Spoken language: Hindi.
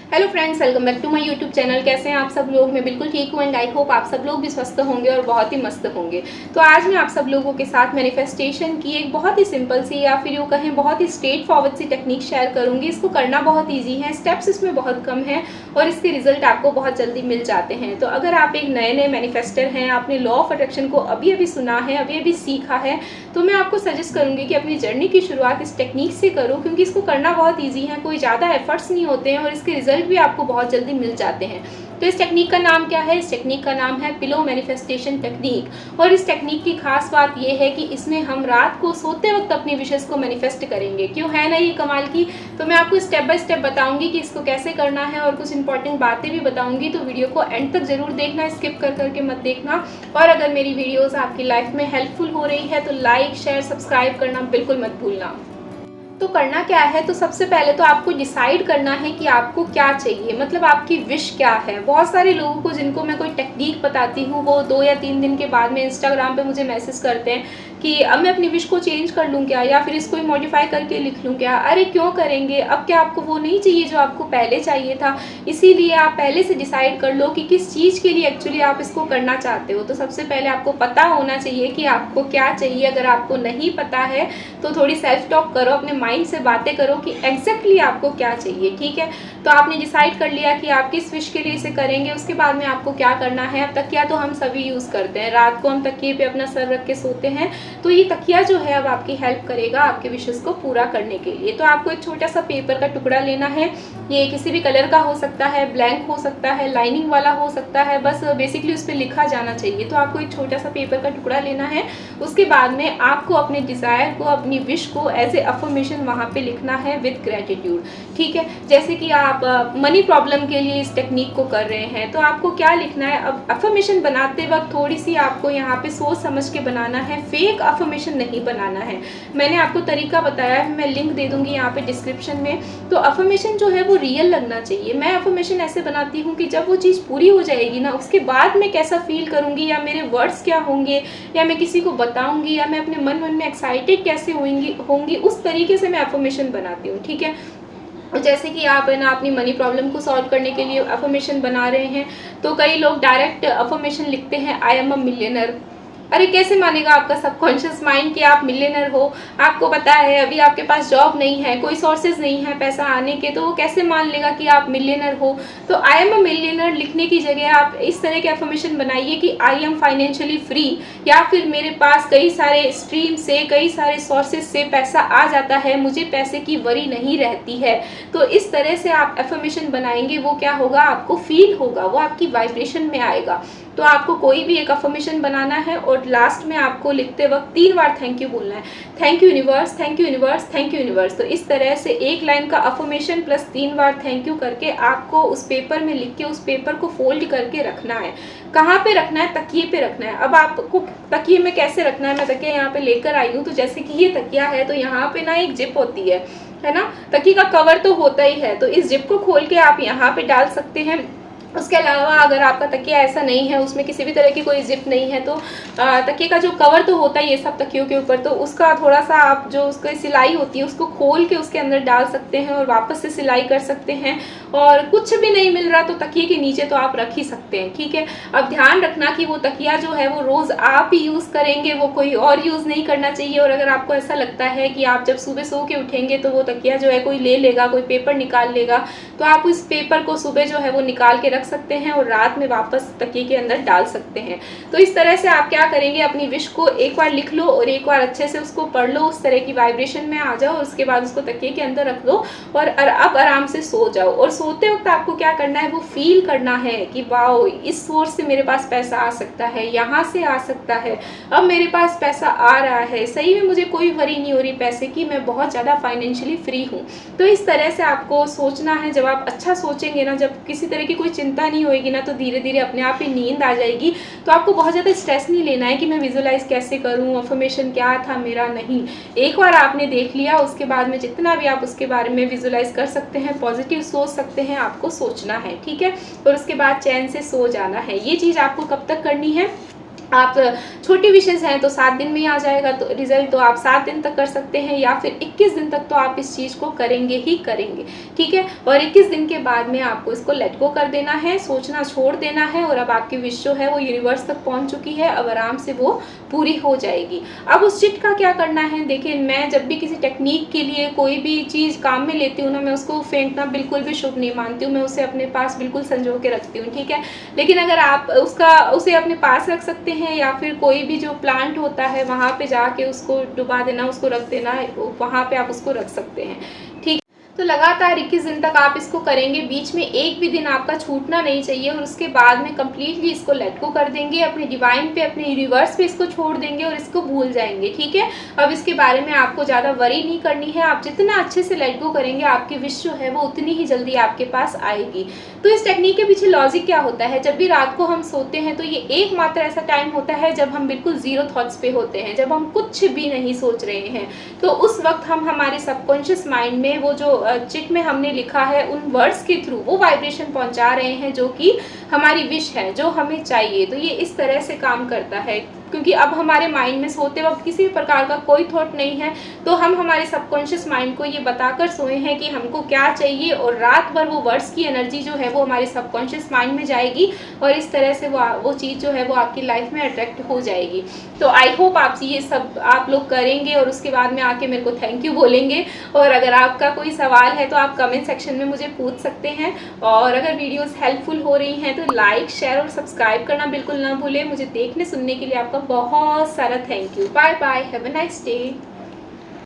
Hello friends, welcome back to my YouTube channel. कैसे हैं आप सब लोग? मैं बिल्कुल ठीक हूँ एंड आई होप आप सब लोग भी स्वस्थ होंगे और बहुत ही मस्त होंगे। तो आज मैं आप सब लोगों के साथ मैनिफेस्टेशन की एक बहुत ही सिंपल सी या फिर यूँ कहें बहुत ही स्ट्रेट फॉरवर्ड सी टेक्निक शेयर करूँगी। इसको करना बहुत ईजी है, स्टेप्स इसमें बहुत कम है और इसके रिजल्ट आपको बहुत जल्दी मिल जाते हैं। तो अगर आप एक नए मैनिफेस्टर हैं, आपने लॉ ऑफ अट्रैक्शन को अभी अभी सुना है, अभी अभी सीखा है, तो मैं आपको सजेस्ट करूँगी कि अपनी जर्नी की शुरुआत इस टेक्निक से करो, क्योंकि इसको करना बहुत ईजी है, कोई ज़्यादा एफर्ट्स नहीं होते हैं और इसके रिजल्ट भी आपको बहुत जल्दी मिल जाते हैं। तो इस टेक्निक का नाम क्या है? इस टेक्निक का नाम है पिलो मैनिफेस्टेशन टेक्निक। और इस टेक्निक की खास बात यह है कि इसमें हम रात को सोते वक्त अपनी विशेष को मैनिफेस्ट करेंगे। क्यों है ना ये कमाल की? तो मैं आपको स्टेप बाय स्टेप बताऊंगी कि इसको कैसे करना है और कुछ इंपॉर्टेंट बातें भी बताऊंगी। तो वीडियो को एंड तक जरूर देखना, स्किप कर करके मत देखना। और अगर मेरी वीडियोस आपकी लाइफ में हेल्पफुल हो रही है तो लाइक शेयर सब्सक्राइब करना बिल्कुल मत भूलना। तो करना क्या है? तो सबसे पहले तो आपको डिसाइड करना है कि आपको क्या चाहिए, मतलब आपकी विश क्या है। बहुत सारे लोगों को जिनको मैं कोई टेक्निक बताती हूँ वो 2 या 3 दिन के बाद में इंस्टाग्राम पे मुझे मैसेज करते हैं कि अब मैं अपनी विश को चेंज कर लूँ क्या, या फिर इसको मॉडिफाई करके लिख लूँ क्या। अरे क्यों करेंगे? अब क्या आपको वो नहीं चाहिए जो आपको पहले चाहिए था? इसीलिए आप पहले से डिसाइड कर लो कि किस चीज़ के लिए एक्चुअली आप इसको करना चाहते हो। तो सबसे पहले आपको पता होना चाहिए कि आपको क्या चाहिए। अगर आपको नहीं पता है तो थोड़ी सेल्फ टॉक करो, अपने माइंड से बातें करो कि एग्जैक्टली आपको क्या चाहिए। ठीक है, तो आपने डिसाइड कर लिया कि आप किस विश के लिए इसे करेंगे। उसके बाद में आपको क्या करना है? अब तकिया तो हम सभी यूज़ करते हैं, रात को हम तकिए पे अपना सर रख के सोते हैं। तो ये तकिया जो है अब आपकी हेल्प करेगा आपके विशेस को पूरा करने के लिए। तो आपको एक छोटा सा पेपर का टुकड़ा लेना है। ये किसी भी कलर का हो सकता है, ब्लैंक हो सकता है, लाइनिंग वाला हो सकता है, बस बेसिकली उस पर लिखा जाना चाहिए। तो आपको एक छोटा सा पेपर का टुकड़ा लेना है। उसके बाद में आपको अपने डिज़ायर को, अपनी विश को एज ए अफर्मेशन वहाँ पे लिखना है विद ग्रेटिट्यूड। ठीक है, जैसे कि आप मनी प्रॉब्लम के लिए इस टेक्निक को कर रहे हैं तो आपको क्या लिखना है? अब अफर्मेशन बनाते वक्त थोड़ी सी आपको यहाँ पे सोच समझ के बनाना है, फेक अफर्मेशन नहीं बनाना है। मैंने आपको तरीका बताया है, मैं लिंक दे दूंगी यहाँ पे डिस्क्रिप्शन में। तो अफर्मेशन जो है वो रियल लगना चाहिए। मैं अफर्मेशन ऐसे बनाती हूँ कि जब वो चीज़ पूरी हो जाएगी ना, उसके बाद मैं कैसा फील करूँगी, या मेरे वर्ड्स क्या होंगे, या मैं किसी को बताऊँगी, या मैं अपने मन में एक्साइटेड कैसे होंगी उस तरीके से मैं अफर्मेशन बनाती हूँ। ठीक है, जैसे कि आप है ना अपनी मनी प्रॉब्लम को सॉल्व करने के लिए अफर्मेशन बना रहे हैं, तो कई लोग डायरेक्ट अफर्मेशन लिखते हैं, आई एम अ मिलियनर। अरे कैसे मानेगा आपका सबकॉन्शियस माइंड कि आप मिलियनर हो? आपको पता है अभी आपके पास जॉब नहीं है, कोई सोर्सेज नहीं है पैसा आने के, तो वो कैसे मान लेगा कि आप मिलियनर हो? तो आई एम अ मिलियनर लिखने की जगह आप इस तरह के अफर्मेशन बनाइए कि आई एम फाइनेंशियली फ्री, या फिर मेरे पास कई सारे स्ट्रीम से, कई सारे सोर्सेज से पैसा आ जाता है, मुझे पैसे की वरी नहीं रहती है। तो इस तरह से आप अफर्मेशन बनाएंगे, वो क्या होगा? आपको फील होगा, वो आपकी वाइब्रेशन में आएगा। तो आपको कोई भी एक अफर्मेशन बनाना है और लास्ट में आपको लिखते वक्त 3 बार थैंक यू बोलना है। Thank you universe, thank you universe, thank you universe. तो इस तरह से एक लाइन का affirmation plus 3 bar thank you करके आपको उस पेपर में लिख के उस पेपर को फोल्ड करके रखना है। कहाँ पे रखना है? तकिए पे रखना है। अब आपको तकिए में कैसे रखना है? मैं तकिया यहाँ पे लेकर आई हूँ। तो जैसे कि ये तकिया है तो यहाँ पे ना एक जिप होती है ना, तकिए का कवर तो होता ही है, तो इस जिप को खोल के आप यहाँ पे डाल सकते हैं। उसके अलावा अगर आपका तकिया ऐसा नहीं है, उसमें किसी भी तरह की कोई जिप नहीं है, तो तकिए का जो कवर तो होता ही है सब तकियों के ऊपर, तो उसका थोड़ा सा आप जो उसकी सिलाई होती है उसको खोल के उसके अंदर डाल सकते हैं और वापस से सिलाई कर सकते हैं। और कुछ भी नहीं मिल रहा तो तकिए के नीचे तो आप रख ही सकते हैं। ठीक है, अब ध्यान रखना कि वो तकिया जो है वो रोज़ आप ही यूज़ करेंगे, वो कोई और यूज़ नहीं करना चाहिए। और अगर आपको ऐसा लगता है कि आप जब सुबह सो के उठेंगे तो वो तकिया जो है कोई ले लेगा, कोई पेपर निकाल लेगा, तो आप उस पेपर को सुबह जो है वो निकाल के रख सकते हैं और रात में वापस तकिए के अंदर डाल सकते हैं। तो इस तरह से आप क्या करेंगे? अपनी विश को एक बार लिख लो और एक बार अच्छे से उसको पढ़ लो, उस तरह की वाइब्रेशन में आ जाओ और उसके बाद उसको तकिए के अंदर रख लो और अब आराम से सो जाओ। और सोते वक्त आपको क्या करना है? वो फील करना है कि वाओ, इस सोर्स से मेरे पास पैसा आ सकता है, यहाँ से आ सकता है, अब मेरे पास पैसा आ रहा है, सही में मुझे कोई वरी नहीं हो रही पैसे की, मैं बहुत ज़्यादा फाइनेंशियली फ्री हूँ। तो इस तरह से आपको सोचना है। जब आप अच्छा सोचेंगे ना, जब किसी तरह की कोई चिंता नहीं होएगी ना, तो धीरे धीरे अपने आप ही नींद आ जाएगी। तो आपको बहुत ज़्यादा स्ट्रेस नहीं लेना है कि मैं विजुलाइज कैसे करूँ, अफर्मेशन क्या था मेरा, नहीं। एक बार आपने देख लिया, उसके बाद में जितना भी आप उसके बारे में विजुलाइज कर सकते हैं, पॉजिटिव सोच सकते हैं, आपको सोचना है। ठीक है, और उसके बाद चैन से सो जाना है। ये चीज़ आपको कब तक करनी है? आप छोटी विशेज़ हैं तो 7 दिन में ही आ जाएगा तो रिज़ल्ट, तो आप 7 दिन तक कर सकते हैं या फिर 21 दिन तक तो आप इस चीज़ को करेंगे ही करेंगे, ठीक है। और 21 दिन के बाद में आपको इसको लेट गो कर देना है, सोचना छोड़ देना है, और अब आपकी विश जो है वो यूनिवर्स तक पहुंच चुकी है, अब आराम से वो पूरी हो जाएगी। अब उस चिट का क्या करना है, देखिए मैं जब भी किसी टेक्निक के लिए कोई भी चीज़ काम में लेती हूँ ना, मैं उसको फेंकना बिल्कुल भी शुभ नहीं मानती हूँ, मैं उसे अपने पास बिल्कुल संजो के रखती हूँ, ठीक है। लेकिन अगर आप उसे अपने पास रख सकते हैं, या फिर कोई भी जो प्लांट होता है वहाँ पे जाके उसको डुबा देना, उसको रख देना, वहाँ पे आप उसको रख सकते हैं, ठीक। तो लगातार 21 दिन तक आप इसको करेंगे, बीच में एक भी दिन आपका छूटना नहीं चाहिए, और उसके बाद में कम्प्लीटली इसको लेट गो कर देंगे, अपने डिवाइन पे, अपने यूनिवर्स पे इसको छोड़ देंगे और इसको भूल जाएंगे, ठीक है। अब इसके बारे में आपको ज़्यादा वरी नहीं करनी है, आप जितना अच्छे से लेट गो करेंगे आपकी विश जो है वो उतनी ही जल्दी आपके पास आएगी। तो इस टेक्निक के पीछे लॉजिक क्या होता है, जब भी रात को हम सोते हैं तो ये एकमात्र ऐसा टाइम होता है जब हम बिल्कुल ज़ीरो थॉट्स पे होते हैं, जब हम कुछ भी नहीं सोच रहे हैं, तो उस वक्त हम हमारे सबकॉन्शियस माइंड में वो जो चिट में हमने लिखा है उन वर्ड्स के थ्रू वो वाइब्रेशन पहुंचा रहे हैं जो कि हमारी विश है, जो हमें चाहिए। तो ये इस तरह से काम करता है, क्योंकि अब हमारे माइंड में सोते वक्त किसी भी प्रकार का कोई थॉट नहीं है, तो हम हमारे सबकॉन्शियस माइंड को ये बताकर सोए हैं कि हमको क्या चाहिए, और रात भर वो वर्ड्स की एनर्जी जो है वो हमारे सबकॉन्शियस माइंड में जाएगी, और इस तरह से वो चीज़ जो है वो आपकी लाइफ में अट्रैक्ट हो जाएगी। तो आई होप आप ये सब आप लोग करेंगे और उसके बाद में आके मेरे को थैंक यू बोलेंगे। और अगर आपका कोई सवाल है तो आप कमेंट सेक्शन में मुझे पूछ सकते हैं, और अगर वीडियोस हेल्पफुल हो रही हैं तो लाइक, शेयर और सब्सक्राइब करना बिल्कुल ना भूलें। मुझे देखने सुनने के लिए आपका बहुत सारा thank you. Bye bye, have a nice day.